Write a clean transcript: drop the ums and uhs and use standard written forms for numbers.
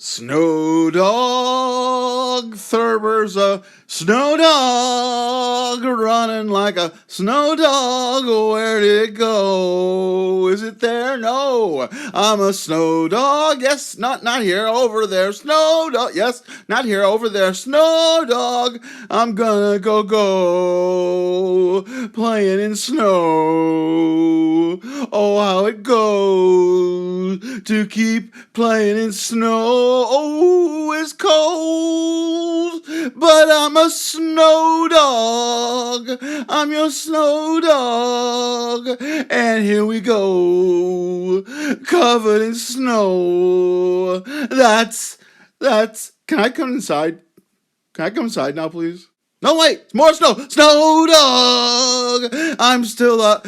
Snow dog, Thurber's a snow dog, running like a snow dog. Where'd it go? Is it there? No, I'm a snow dog. Yes, not here, over there. Snow dog. Yes, not here, over there. Snow dog. I'm gonna go playing in snow. Oh, how it goes to keep playing in snow. Oh, it's cold, but I'm a snow dog. I'm your snow dog. And here we go, covered in snow. That's, can I come inside? Can I come inside now, please? No, wait, more snow. Snow dog. I'm still a